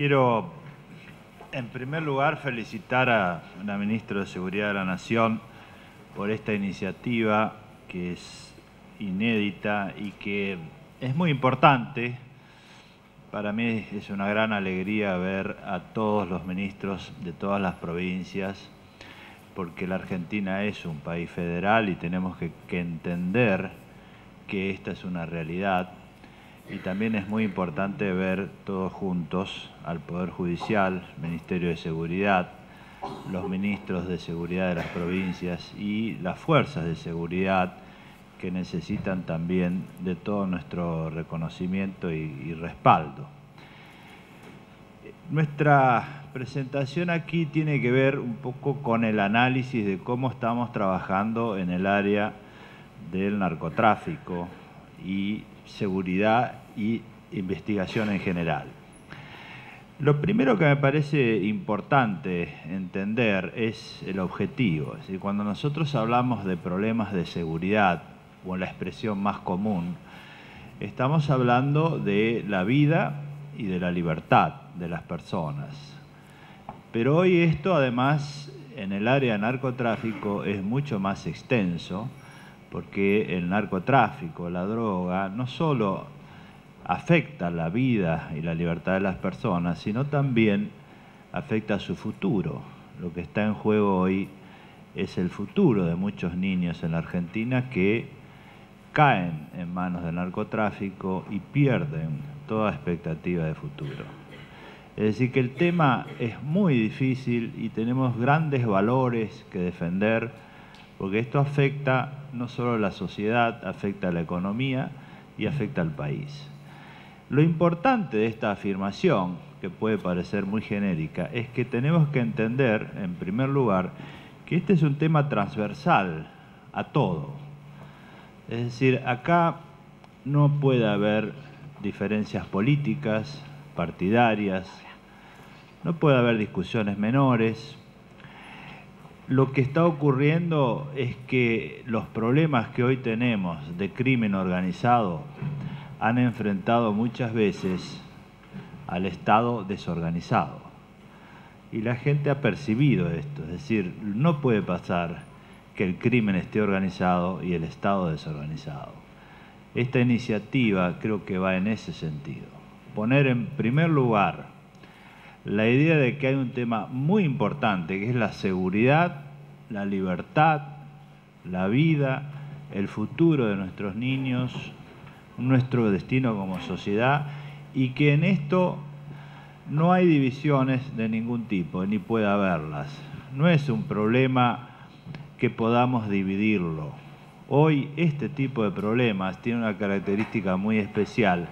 Quiero, en primer lugar, felicitar a la Ministra de Seguridad de la Nación por esta iniciativa que es inédita y que es muy importante. Para mí es una gran alegría ver a todos los ministros de todas las provincias, porque la Argentina es un país federal y tenemos que entender que esta es una realidad. Y también es muy importante ver todos juntos al Poder Judicial, Ministerio de Seguridad, los ministros de Seguridad de las provincias y las fuerzas de seguridad que necesitan también de todo nuestro reconocimiento y respaldo. Nuestra presentación aquí tiene que ver un poco con el análisis de cómo estamos trabajando en el área del narcotráfico y seguridad y investigación en general. Lo primero que me parece importante entender es el objetivo. Es decir, cuando nosotros hablamos de problemas de seguridad, o en la expresión más común, estamos hablando de la vida y de la libertad de las personas. Pero hoy esto, además, en el área de narcotráfico es mucho más extenso, porque el narcotráfico, la droga, no solo afecta la vida y la libertad de las personas, sino también afecta su futuro. Lo que está en juego hoy es el futuro de muchos niños en la Argentina que caen en manos del narcotráfico y pierden toda expectativa de futuro. Es decir, que el tema es muy difícil y tenemos grandes valores que defender, porque esto afecta no solo a la sociedad, afecta a la economía y afecta al país. Lo importante de esta afirmación, que puede parecer muy genérica, es que tenemos que entender, en primer lugar, que este es un tema transversal a todo. Es decir, acá no puede haber diferencias políticas, partidarias, no puede haber discusiones menores. Lo que está ocurriendo es que los problemas que hoy tenemos de crimen organizado han enfrentado muchas veces al Estado desorganizado. Y la gente ha percibido esto, es decir, no puede pasar que el crimen esté organizado y el Estado desorganizado. Esta iniciativa creo que va en ese sentido. Poner en primer lugar la idea de que hay un tema muy importante, que es la seguridad, la libertad, la vida, el futuro de nuestros niños, nuestro destino como sociedad, y que en esto no hay divisiones de ningún tipo, ni puede haberlas. No es un problema que podamos dividirlo. Hoy este tipo de problemas tiene una característica muy especial,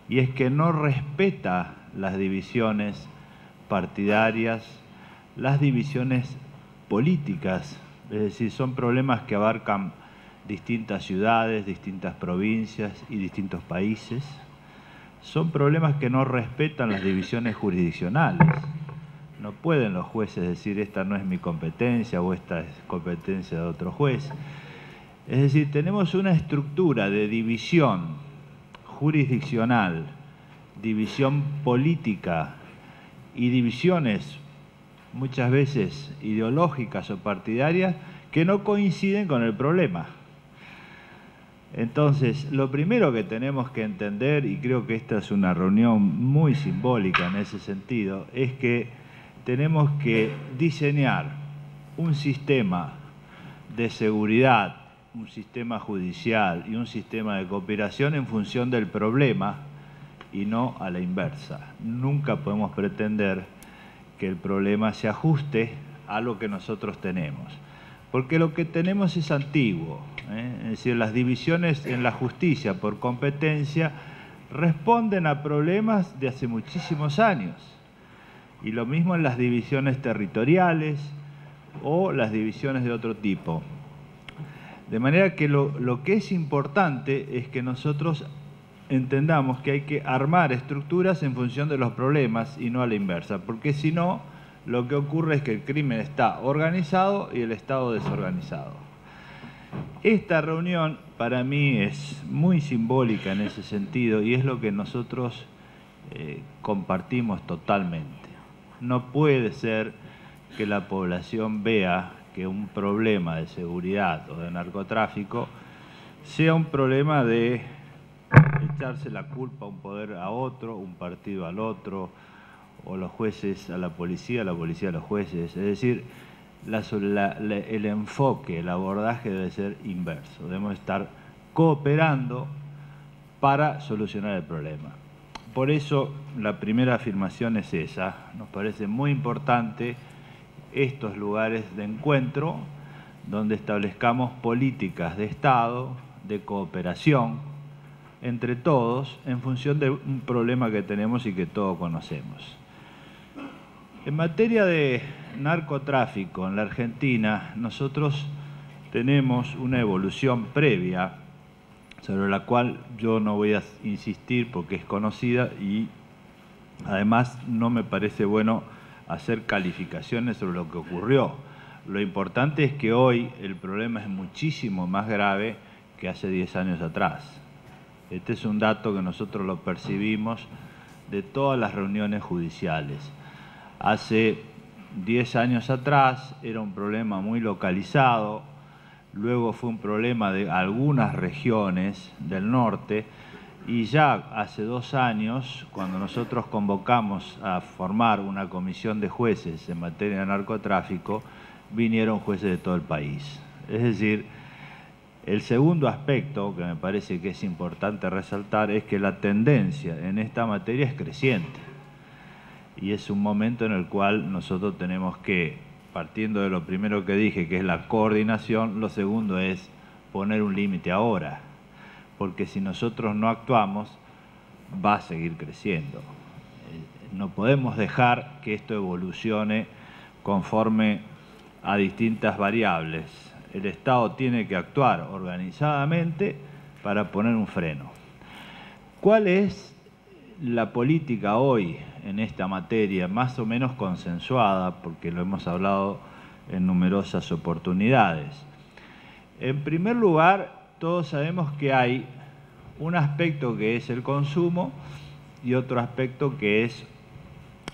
y es que no respeta las divisiones partidarias, las divisiones políticas, es decir, son problemas que abarcan distintas ciudades, distintas provincias y distintos países. Son problemas que no respetan las divisiones jurisdiccionales. No pueden los jueces decir esta no es mi competencia o esta es competencia de otro juez. Es decir, tenemos una estructura de división jurisdiccional, división política y divisiones muchas veces ideológicas o partidarias que no coinciden con el problema. Entonces, lo primero que tenemos que entender, y creo que esta es una reunión muy simbólica en ese sentido, es que tenemos que diseñar un sistema de seguridad, un sistema judicial y un sistema de cooperación en función del problema y no a la inversa. Nunca podemos pretender que el problema se ajuste a lo que nosotros tenemos, porque lo que tenemos es antiguo, Es decir, las divisiones en la justicia por competencia responden a problemas de hace muchísimos años, y lo mismo en las divisiones territoriales o las divisiones de otro tipo. De manera que lo que es importante es que nosotros entendamos que hay que armar estructuras en función de los problemas y no a la inversa, porque si no, lo que ocurre es que el crimen está organizado y el Estado desorganizado. Esta reunión para mí es muy simbólica en ese sentido y es lo que nosotros compartimos totalmente. No puede ser que la población vea que un problema de seguridad o de narcotráfico sea un problema de echarse la culpa a un poder a otro, un partido al otro, o los jueces a la policía a los jueces. Es decir, el enfoque, el abordaje debe ser inverso. Debemos estar cooperando para solucionar el problema. Por eso la primera afirmación es esa. Nos parece muy importante estos lugares de encuentro donde establezcamos políticas de Estado, de cooperación entre todos en función de un problema que tenemos y que todos conocemos. En materia de narcotráfico en la Argentina, nosotros tenemos una evolución previa sobre la cual yo no voy a insistir porque es conocida y además no me parece bueno hacer calificaciones sobre lo que ocurrió. Lo importante es que hoy el problema es muchísimo más grave que hace 10 años atrás. Este es un dato que nosotros lo percibimos de todas las reuniones judiciales. Hace 10 años atrás era un problema muy localizado, luego fue un problema de algunas regiones del norte y ya hace 2 años, cuando nosotros convocamos a formar una comisión de jueces en materia de narcotráfico, vinieron jueces de todo el país. Es decir, el segundo aspecto que me parece que es importante resaltar es que la tendencia en esta materia es creciente y es un momento en el cual nosotros tenemos que, partiendo de lo primero que dije, que es la coordinación, lo segundo es poner un límite ahora, porque si nosotros no actuamos, va a seguir creciendo. No podemos dejar que esto evolucione conforme a distintas variables. El Estado tiene que actuar organizadamente para poner un freno. ¿Cuál es la política hoy en esta materia, más o menos consensuada, porque lo hemos hablado en numerosas oportunidades? En primer lugar, todos sabemos que hay un aspecto que es el consumo y otro aspecto que es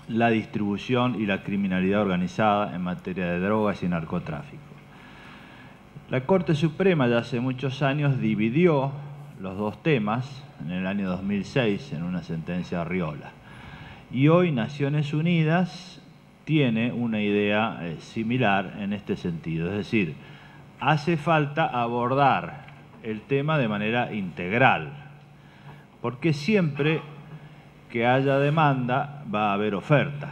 la distribución y la criminalidad organizada en materia de drogas y narcotráfico. La Corte Suprema ya hace muchos años dividió los dos temas en el año 2006 en una sentencia Arriola. Y hoy Naciones Unidas tiene una idea similar en este sentido. Es decir, hace falta abordar el tema de manera integral, porque siempre que haya demanda va a haber oferta.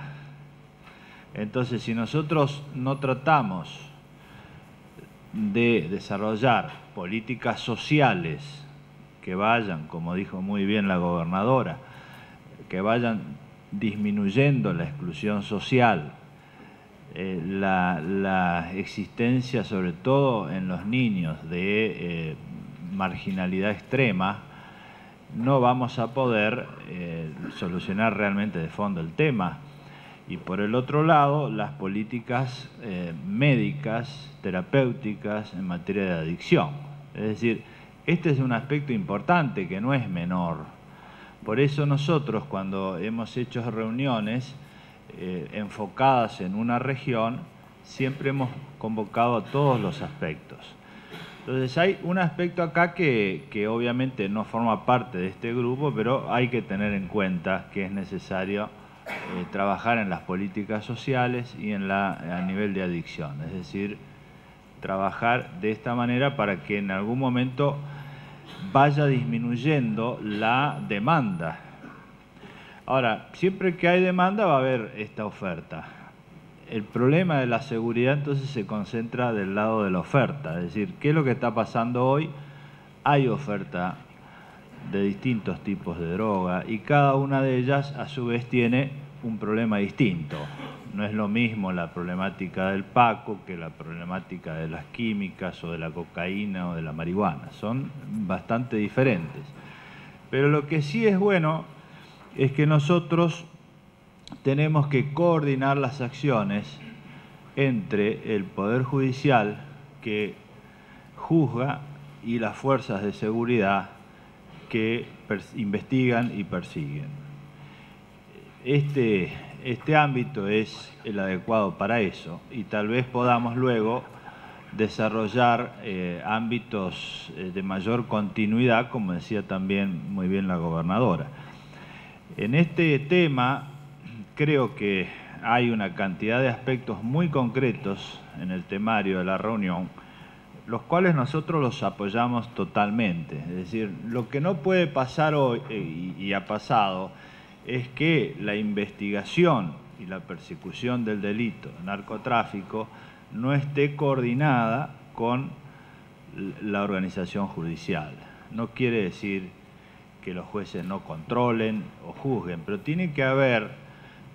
Entonces, si nosotros no tratamos de desarrollar políticas sociales que vayan, como dijo muy bien la gobernadora, que vayan disminuyendo la exclusión social, la existencia sobre todo en los niños de marginalidad extrema, no vamos a poder solucionar realmente de fondo el tema. Y por el otro lado, las políticas médicas, terapéuticas en materia de adicción. Es decir, este es un aspecto importante que no es menor. Por eso nosotros, cuando hemos hecho reuniones enfocadas en una región, siempre hemos convocado a todos los aspectos. Entonces hay un aspecto acá que obviamente no forma parte de este grupo, pero hay que tener en cuenta que es necesario trabajar en las políticas sociales y a nivel de adicción. Es decir, trabajar de esta manera para que en algún momento vaya disminuyendo la demanda. Ahora, siempre que hay demanda va a haber esta oferta. El problema de la seguridad entonces se concentra del lado de la oferta, es decir, ¿qué es lo que está pasando hoy? Hay oferta de distintos tipos de droga y cada una de ellas a su vez tiene un problema distinto. No es lo mismo la problemática del Paco que la problemática de las químicas o de la cocaína o de la marihuana. Son bastante diferentes. Pero lo que sí es bueno es que nosotros tenemos que coordinar las acciones entre el Poder Judicial que juzga y las fuerzas de seguridad que investigan y persiguen. este ámbito es el adecuado para eso y tal vez podamos luego desarrollar ámbitos de mayor continuidad, como decía también muy bien la gobernadora. En este tema creo que hay una cantidad de aspectos muy concretos en el temario de la reunión, los cuales nosotros los apoyamos totalmente. Es decir, lo que no puede pasar hoy, y ha pasado, es que la investigación y la persecución del delito de narcotráfico no esté coordinada con la organización judicial. No quiere decir que los jueces no controlen o juzguen, pero tiene que haber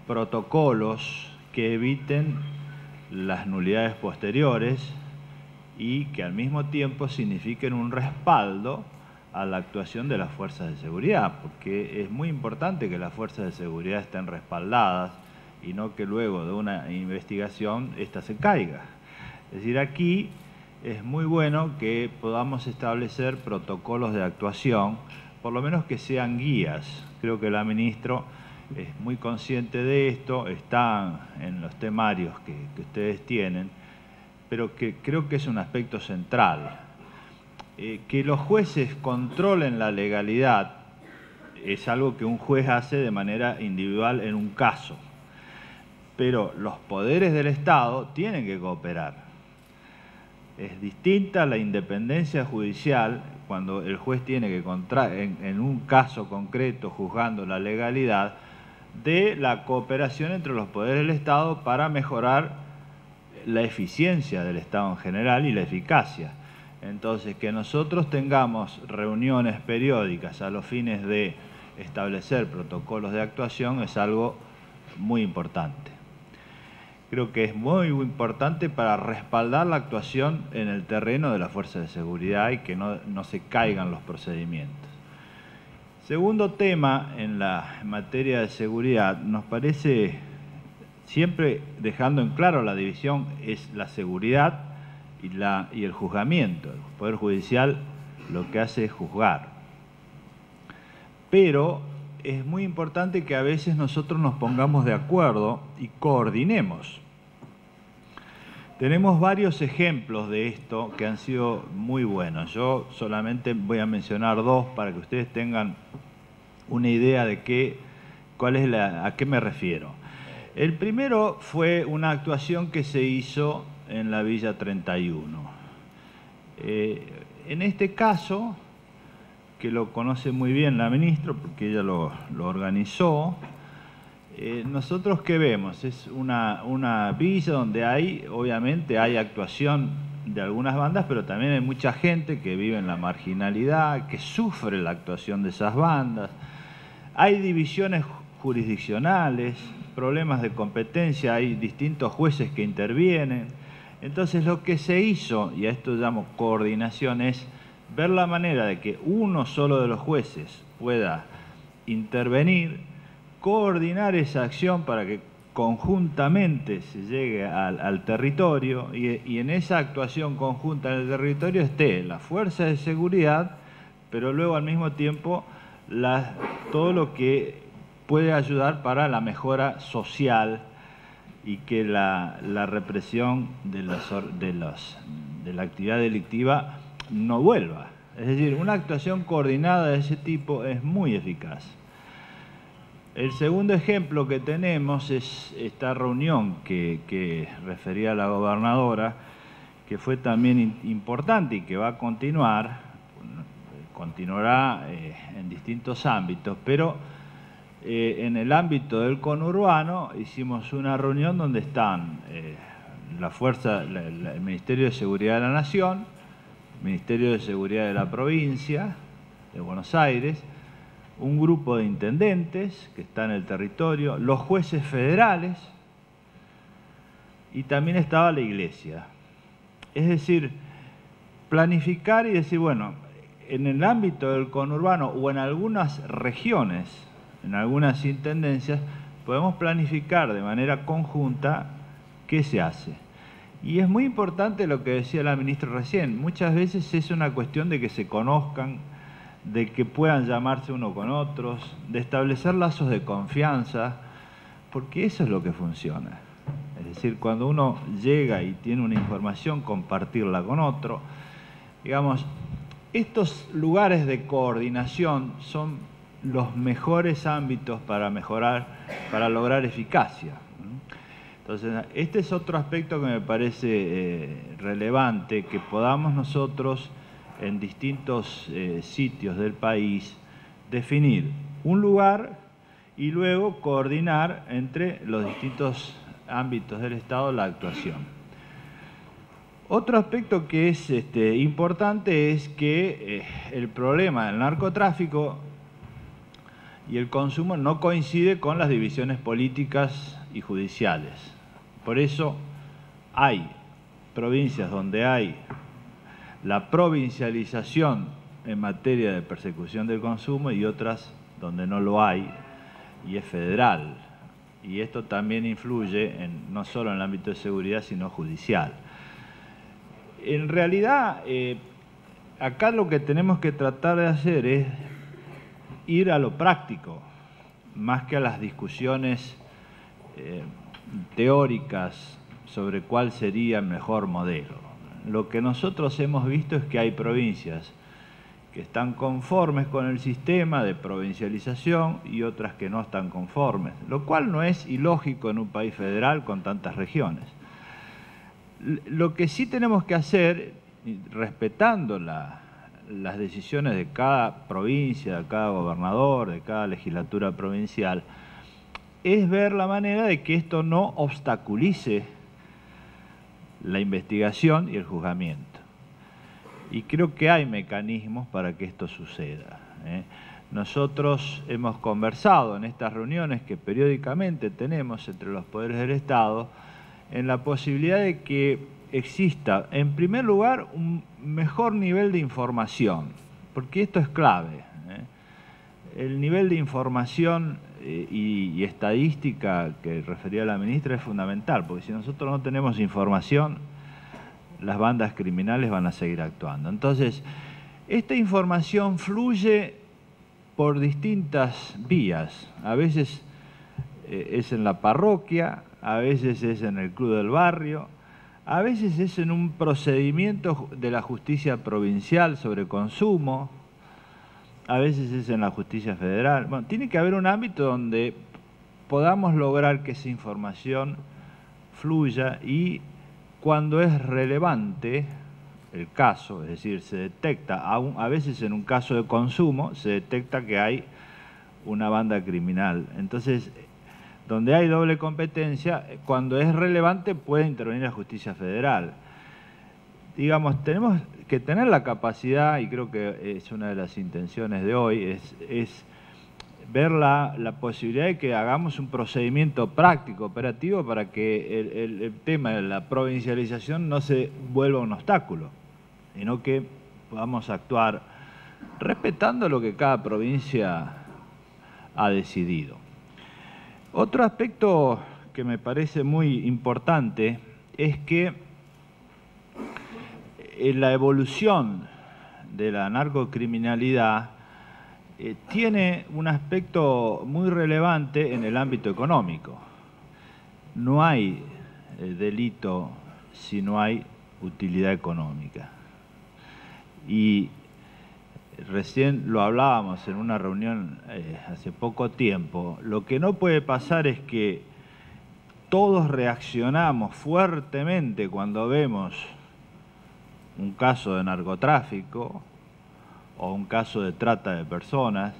protocolos que eviten las nulidades posteriores y que al mismo tiempo signifiquen un respaldo a la actuación de las fuerzas de seguridad, porque es muy importante que las fuerzas de seguridad estén respaldadas y no que luego de una investigación ésta se caiga. Es decir, aquí es muy bueno que podamos establecer protocolos de actuación, por lo menos que sean guías. Creo que la ministra es muy consciente de esto, está en los temarios que ustedes tienen, pero que creo que es un aspecto central. Que los jueces controlen la legalidad es algo que un juez hace de manera individual en un caso, pero los poderes del Estado tienen que cooperar. Es distinta la independencia judicial cuando el juez tiene que, en un caso concreto, juzgando la legalidad, de la cooperación entre los poderes del Estado para mejorar la eficiencia del Estado en general y la eficacia. Entonces, que nosotros tengamos reuniones periódicas a los fines de establecer protocolos de actuación es algo muy importante. Creo que es muy importante para respaldar la actuación en el terreno de las fuerzas de seguridad y que no se caigan los procedimientos. Segundo tema en la materia de seguridad, nos parece, siempre dejando en claro la división, es la seguridad y el juzgamiento. El Poder Judicial lo que hace es juzgar. Pero es muy importante que a veces nosotros nos pongamos de acuerdo y coordinemos. Tenemos varios ejemplos de esto que han sido muy buenos. Yo solamente voy a mencionar dos para que ustedes tengan una idea de a qué me refiero. El primero fue una actuación que se hizo en la Villa 31. En este caso, que lo conoce muy bien la ministra, porque ella lo organizó, nosotros ¿qué vemos? Es una villa donde obviamente hay actuación de algunas bandas, pero también hay mucha gente que vive en la marginalidad, que sufre la actuación de esas bandas. Hay divisiones jurisdiccionales, problemas de competencia, hay distintos jueces que intervienen. Entonces lo que se hizo, y a esto llamo coordinación, es ver la manera de que uno solo de los jueces pueda intervenir, coordinar esa acción para que conjuntamente se llegue al territorio y en esa actuación conjunta en el territorio esté la fuerza de seguridad, pero luego al mismo tiempo todo lo que puede ayudar para la mejora social y que la represión de la actividad delictiva no vuelva. Es decir, una actuación coordinada de ese tipo es muy eficaz. El segundo ejemplo que tenemos es esta reunión que refería la gobernadora, que fue también importante y que va a continuará en distintos ámbitos, pero en el ámbito del conurbano hicimos una reunión donde están el Ministerio de Seguridad de la Nación, el Ministerio de Seguridad de la provincia de Buenos Aires, un grupo de intendentes que está en el territorio, los jueces federales y también estaba la iglesia. Es decir, planificar y decir, bueno, en el ámbito del conurbano o en algunas regiones, en algunas intendencias, podemos planificar de manera conjunta qué se hace. Y es muy importante lo que decía la ministra recién, muchas veces es una cuestión de que se conozcan, de que puedan llamarse uno con otros, de establecer lazos de confianza, porque eso es lo que funciona. Es decir, cuando uno llega y tiene una información, compartirla con otro. Digamos, estos lugares de coordinación son los mejores ámbitos para mejorar, para lograr eficacia. Entonces, este es otro aspecto que me parece relevante, que podamos nosotros en distintos sitios del país definir un lugar y luego coordinar entre los distintos ámbitos del Estado la actuación. Otro aspecto que es importante es que el problema del narcotráfico y el consumo no coincide con las divisiones políticas y judiciales. Por eso hay provincias donde hay la provincialización en materia de persecución del consumo y otras donde no lo hay y es federal. Y esto también influye no solo en el ámbito de seguridad, sino judicial. En realidad, acá lo que tenemos que tratar de hacer es ir a lo práctico, más que a las discusiones teóricas sobre cuál sería el mejor modelo. Lo que nosotros hemos visto es que hay provincias que están conformes con el sistema de provincialización y otras que no están conformes, lo cual no es ilógico en un país federal con tantas regiones. Lo que sí tenemos que hacer, respetando las decisiones de cada provincia, de cada gobernador, de cada legislatura provincial, es ver la manera de que esto no obstaculice la investigación y el juzgamiento. Y creo que hay mecanismos para que esto suceda. Nosotros hemos conversado en estas reuniones que periódicamente tenemos entre los poderes del Estado en la posibilidad de que exista, en primer lugar, un mejor nivel de información, porque esto es clave. El nivel de información y estadística que refería la ministra es fundamental, porque si nosotros no tenemos información, las bandas criminales van a seguir actuando. Entonces, esta información fluye por distintas vías. A veces es en la parroquia, a veces es en el club del barrio, a veces es en un procedimiento de la justicia provincial sobre consumo, a veces es en la justicia federal. Bueno, tiene que haber un ámbito donde podamos lograr que esa información fluya y cuando es relevante el caso, es decir, se detecta, a veces en un caso de consumo, se detecta que hay una banda criminal. Entonces, donde hay doble competencia, cuando es relevante puede intervenir la justicia federal. Digamos, tenemos que tener la capacidad, y creo que es una de las intenciones de hoy, es ver la posibilidad de que hagamos un procedimiento práctico, operativo, para que el tema de la provincialización no se vuelva un obstáculo, sino que podamos actuar respetando lo que cada provincia ha decidido. Otro aspecto que me parece muy importante es que la evolución de la narcocriminalidad tiene un aspecto muy relevante en el ámbito económico. No hay delito si no hay utilidad económica. Y recién lo hablábamos en una reunión hace poco tiempo, lo que no puede pasar es que todos reaccionamos fuertemente cuando vemos un caso de narcotráfico o un caso de trata de personas,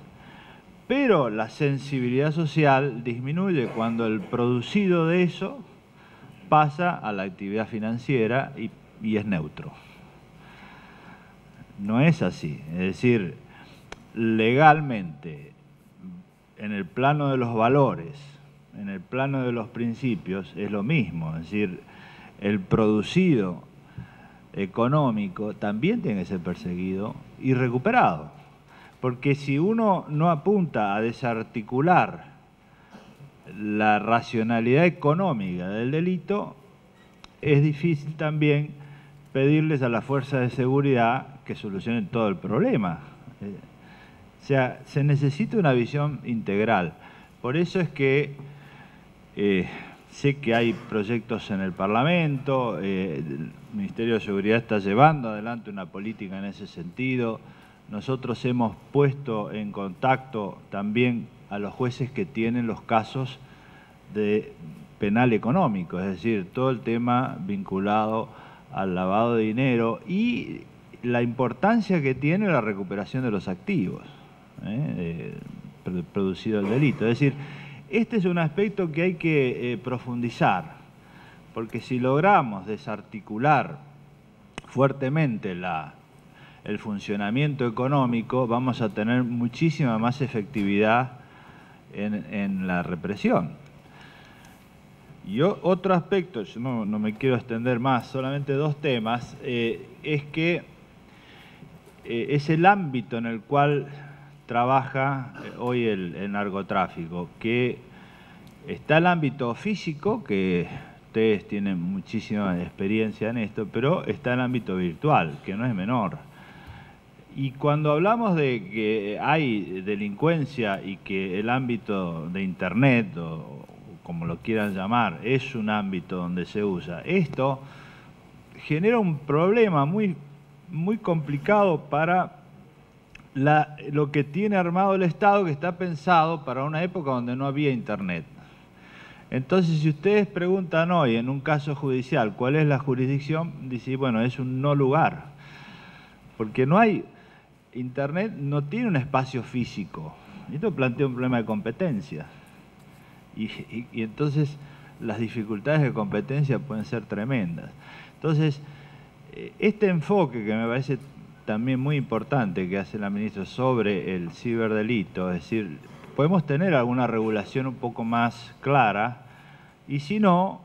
pero la sensibilidad social disminuye cuando el producido de eso pasa a la actividad financiera y es neutro. No es así, es decir, legalmente, en el plano de los valores, en el plano de los principios, es lo mismo, es decir, el producido económico también tiene que ser perseguido y recuperado, porque si uno no apunta a desarticular la racionalidad económica del delito, es difícil también pedirles a las fuerzas de seguridad que solucionen todo el problema. O sea, se necesita una visión integral. Por eso es que Sé que hay proyectos en el Parlamento, el Ministerio de Seguridad está llevando adelante una política en ese sentido. Nosotros hemos puesto en contacto también a los jueces que tienen los casos de penal económico, es decir, todo el tema vinculado al lavado de dinero y la importancia que tiene la recuperación de los activos producido el delito. Es decir, este es un aspecto que hay que profundizar, porque si logramos desarticular fuertemente el funcionamiento económico, vamos a tener muchísima más efectividad en la represión. Y otro aspecto, yo no me quiero extender más, solamente dos temas, es que es el ámbito en el cual trabaja hoy el narcotráfico, que está el ámbito físico, que ustedes tienen muchísima experiencia en esto, pero está el ámbito virtual, que no es menor. Y cuando hablamos de que hay delincuencia y que el ámbito de Internet, o como lo quieran llamar, es un ámbito donde se usa, esto genera un problema muy complicado para lo que tiene armado el Estado, que está pensado para una época donde no había Internet. Entonces, si ustedes preguntan hoy en un caso judicial cuál es la jurisdicción, dicen, bueno, es un no lugar, porque no hay Internet, no tiene un espacio físico. Esto plantea un problema de competencia. Y entonces las dificultades de competencia pueden ser tremendas. Entonces, este enfoque que me parece también muy importante que hace la ministra sobre el ciberdelito, es decir, podemos tener alguna regulación un poco más clara y si no,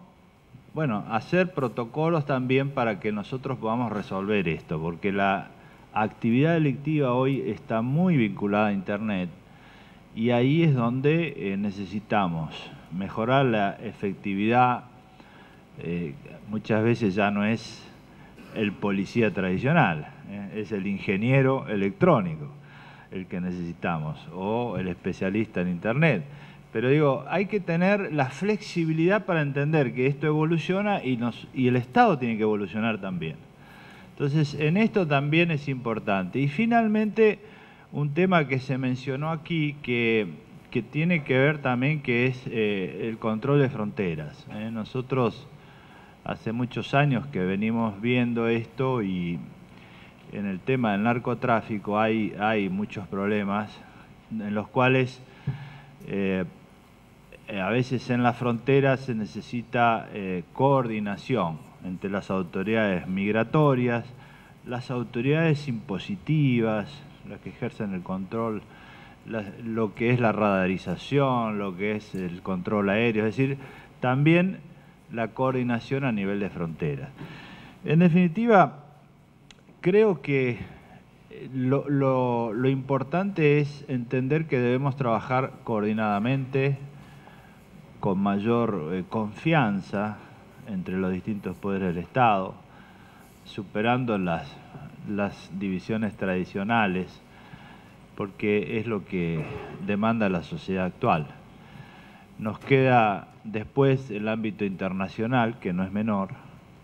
bueno, hacer protocolos también para que nosotros podamos resolver esto, porque la actividad delictiva hoy está muy vinculada a Internet y ahí es donde necesitamos mejorar la efectividad. Muchas veces ya no es el policía tradicional, es el ingeniero electrónico el que necesitamos, o el especialista en Internet. Pero digo, hay que tener la flexibilidad para entender que esto evoluciona y el Estado tiene que evolucionar también. Entonces, en esto también es importante. Y finalmente, un tema que se mencionó aquí, que tiene que ver también, que es el control de fronteras. Nosotros hace muchos años que venimos viendo esto y en el tema del narcotráfico hay muchos problemas en los cuales a veces en las fronteras se necesita coordinación entre las autoridades migratorias, las autoridades impositivas, las que ejercen el control, lo que es la radarización, lo que es el control aéreo, es decir, también la coordinación a nivel de frontera. En definitiva, creo que lo importante es entender que debemos trabajar coordinadamente, con mayor confianza entre los distintos poderes del Estado, superando las divisiones tradicionales, porque es lo que demanda la sociedad actual. Nos queda después el ámbito internacional, que no es menor,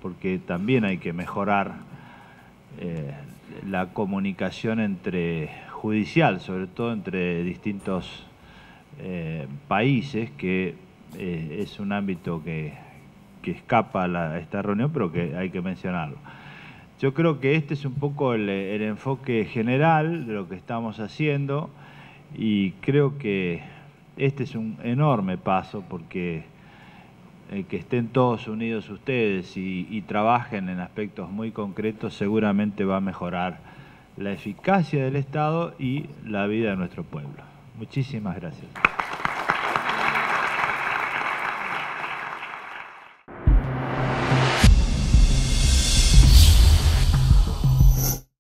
porque también hay que mejorar la comunicación judicial, sobre todo entre distintos países, que es un ámbito que escapa a esta reunión, pero que hay que mencionarlo. Yo creo que este es un poco el enfoque general de lo que estamos haciendo y creo que este es un enorme paso porque que estén todos unidos ustedes y trabajen en aspectos muy concretos seguramente va a mejorar la eficacia del Estado y la vida de nuestro pueblo. Muchísimas gracias.